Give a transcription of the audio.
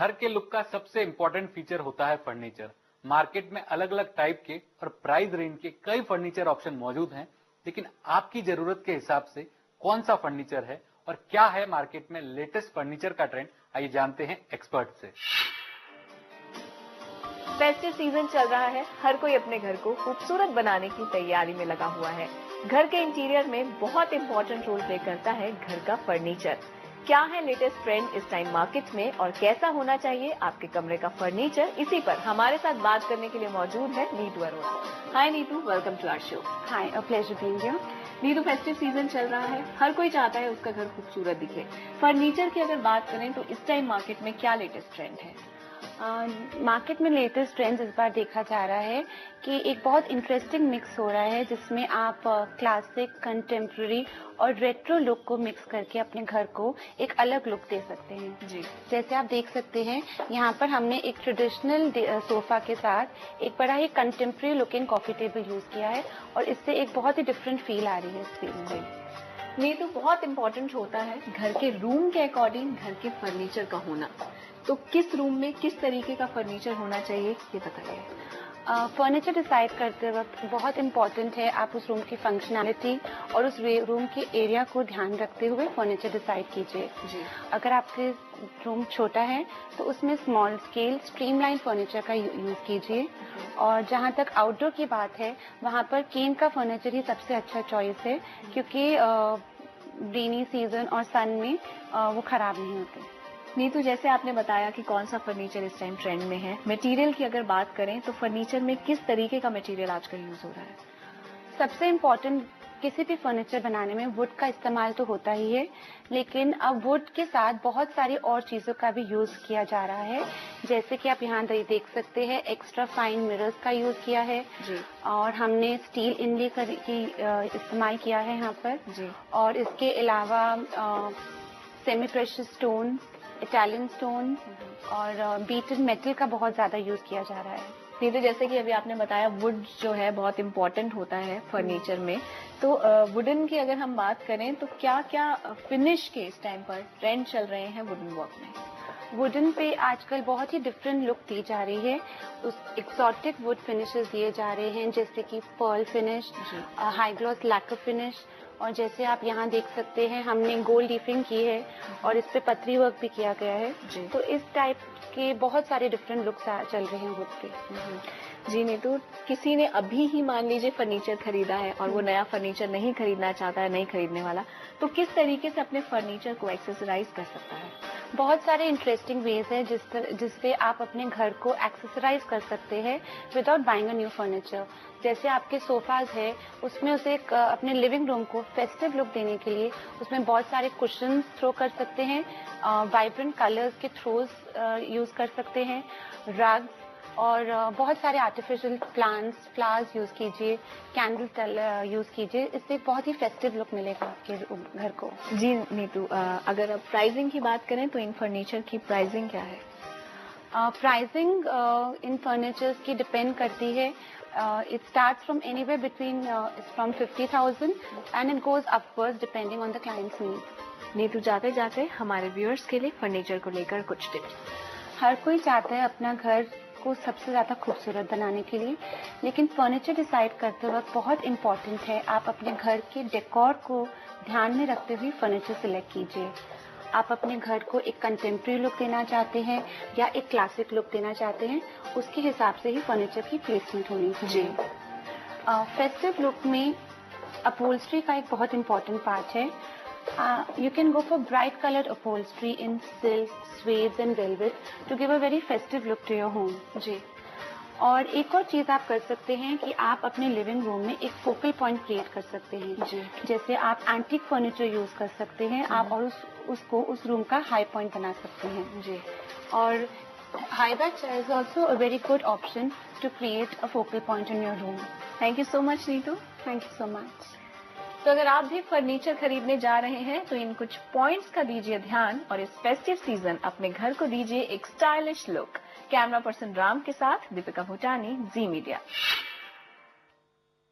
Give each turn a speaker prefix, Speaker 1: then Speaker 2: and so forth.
Speaker 1: घर के लुक का सबसे इंपॉर्टेंट फीचर होता है फर्नीचर। मार्केट में अलग अलग टाइप के और प्राइस रेंज के कई फर्नीचर ऑप्शन मौजूद हैं, लेकिन आपकी जरूरत के हिसाब से कौन सा फर्नीचर है और क्या है मार्केट में लेटेस्ट फर्नीचर का ट्रेंड, आइए जानते हैं एक्सपर्ट से।
Speaker 2: फेस्टिव सीजन चल रहा है, हर कोई अपने घर को खूबसूरत बनाने की तैयारी में लगा हुआ है। घर के इंटीरियर में बहुत इंपॉर्टेंट रोल प्ले करता है घर का फर्नीचर। क्या है लेटेस्ट ट्रेंड इस टाइम मार्केट में और कैसा होना चाहिए आपके कमरे का फर्नीचर, इसी पर हमारे साथ बात करने के लिए मौजूद है Neetu Arora. Hi Neetu, welcome to our show.
Speaker 3: Hi, a pleasure being here.
Speaker 2: Neetu, festive season चल रहा है, हर कोई चाहता है उसका घर खूबसूरत दिखे। फर्नीचर की अगर बात करें तो इस टाइम मार्केट में क्या लेटेस्ट ट्रेंड है?
Speaker 3: मार्केट में लेटेस्ट ट्रेंड्स इस बार देखा जा रहा है कि एक बहुत इंटरेस्टिंग मिक्स हो रहा है, जिसमें आप क्लासिक, कंटेम्प्रेरी और रेट्रो लुक को मिक्स करके अपने घर को एक अलग लुक दे सकते हैं।
Speaker 2: जी,
Speaker 3: जैसे आप देख सकते हैं, यहाँ पर हमने एक ट्रेडिशनल सोफा के साथ एक बड़ा ही contemporary looking coffee table use किया है और इससे एक बहुत ही डिफरेंट फील आ रही है इस फील में।
Speaker 2: नीतू, बहुत इंपॉर्टेंट होता है घर के रूम के अकॉर्डिंग घर के फर्नीचर का होना, तो किस रूम में किस तरीके का फर्नीचर होना चाहिए ये बताइए।
Speaker 3: फर्नीचर डिसाइड करते वक्त बहुत इम्पोर्टेंट है आप उस रूम की फंक्शनैलिटी और उस रूम के एरिया को ध्यान रखते हुए फर्नीचर डिसाइड कीजिए। अगर आपके रूम छोटा है तो उसमें स्मॉल स्केल स्ट्रीमलाइन फर्नीचर का यूज कीजिए, और जहाँ तक आउटडोर की बात है वहाँ पर केन का फर्नीचर ही सबसे अच्छा चॉइस है, क्योंकि रेनी सीजन और सन में वो खराब नहीं होते।
Speaker 2: नीतू, जैसे आपने बताया कि कौन सा फर्नीचर इस टाइम ट्रेंड में है, मटेरियल की अगर बात करें तो फर्नीचर में किस तरीके का मटेरियल आजकल यूज हो रहा है?
Speaker 3: सबसे इम्पोर्टेंट, किसी भी फर्नीचर बनाने में वुड का इस्तेमाल तो होता ही है, लेकिन अब वुड के साथ बहुत सारी और चीजों का भी यूज किया जा रहा है। जैसे कि आप यहाँ देख सकते हैं, एक्स्ट्रा फाइन मिरर्स का यूज किया है
Speaker 2: जी।
Speaker 3: और हमने स्टील इनले की इस्तेमाल किया है यहाँ पर
Speaker 2: जी।
Speaker 3: और इसके अलावा semi precious stone, Italian stone और बीटन मेटल का बहुत ज्यादा यूज किया जा रहा है।
Speaker 2: नीतू, जैसे कि अभी आपने बताया वुड जो है बहुत इम्पोर्टेंट होता है फर्नीचर में, तो वुडन की अगर हम बात करें तो क्या क्या फिनिश के इस टाइम पर ट्रेंड चल रहे हैं वुडन वर्क में?
Speaker 3: वुडन पे आजकल बहुत ही डिफरेंट लुक दी जा रही है। उस एक्सोटिक वुड फिनिशेस दिए जा रहे हैं, जैसे कि pearl finish, high gloss lacquer finish, और जैसे आप यहाँ देख सकते हैं हमने गोल्ड लीफिंग की है और इस पे पथरी वर्क भी किया गया है। तो इस टाइप के बहुत सारे डिफरेंट लुक्स चल रहे हैं वुड के।
Speaker 2: जी नीतू, किसी ने अभी ही मान लीजिए फर्नीचर खरीदा है और वो नया फर्नीचर नहीं खरीदना चाहता है, नहीं खरीदने वाला, तो किस तरीके से अपने फर्नीचर को एक्सेसराइज कर सकता है?
Speaker 3: बहुत सारे इंटरेस्टिंग वेज है जिससे आप अपने घर को एक्सेसराइज कर सकते हैं without buying a new furniture. जैसे आपके सोफाज है, उसमें उसे अपने लिविंग रूम को फेस्टिव लुक देने के लिए उसमें बहुत सारे कुशन थ्रो कर सकते हैं, वाइब्रेंट कलर्स के थ्रोज यूज कर सकते हैं, रग्स और बहुत सारे आर्टिफिशियल प्लांट्स, फ्लावर्स यूज कीजिए, कैंडल यूज कीजिए, इससे बहुत ही फेस्टिव लुक मिलेगा आपके घर को।
Speaker 2: जी नीतू, अगर अब प्राइसिंग की बात करें तो इन फर्नीचर की प्राइसिंग क्या है?
Speaker 3: प्राइसिंग इन फर्नीचर्स की डिपेंड करती है। It starts from anywhere between from 50,000 and it goes upwards depending on the clients needs.
Speaker 2: Neetu, जाते जाते हमारे व्यूअर्स के लिए फर्नीचर को लेकर कुछ टिप्स।
Speaker 3: हर कोई चाहता है अपना घर को सबसे ज्यादा खूबसूरत बनाने के लिए, लेकिन फर्नीचर डिसाइड करते वक्त बहुत इम्पोर्टेंट है आप अपने घर के डेकोर को ध्यान में रखते हुए फर्नीचर सिलेक्ट कीजिए। आप अपने घर को एक कंटेम्प्रेरी लुक देना चाहते हैं या एक क्लासिक लुक देना चाहते हैं, उसके हिसाब से ही फर्नीचर की प्लेसमेंट होनी चाहिए। फेस्टिव लुक में अपहोल्स्ट्री का एक बहुत इम्पोर्टेंट पार्ट है। You can go for bright colored upholstery in silk, suede and velvet to give a very festive look to your home.
Speaker 2: जी।
Speaker 3: और एक और चीज आप कर सकते हैं कि आप अपने लिविंग रूम में एक फोकल पॉइंट क्रिएट कर सकते हैं।
Speaker 2: जी।
Speaker 3: जैसे आप एंटीक फर्नीचर यूज कर सकते हैं आप और उसको उस रूम का हाई पॉइंट बना सकते हैं।
Speaker 2: जी।
Speaker 3: और high back chair is also a very good option to create a focal point in your room.
Speaker 2: Thank you so much Neetu.
Speaker 3: Thank you so much.
Speaker 2: तो अगर आप भी फर्नीचर खरीदने जा रहे हैं तो इन कुछ पॉइंट्स का दीजिए ध्यान और इस फेस्टिव सीजन अपने घर को दीजिए एक stylish look. Camera person Ram के साथ दीपिका भूटानी, जी मीडिया।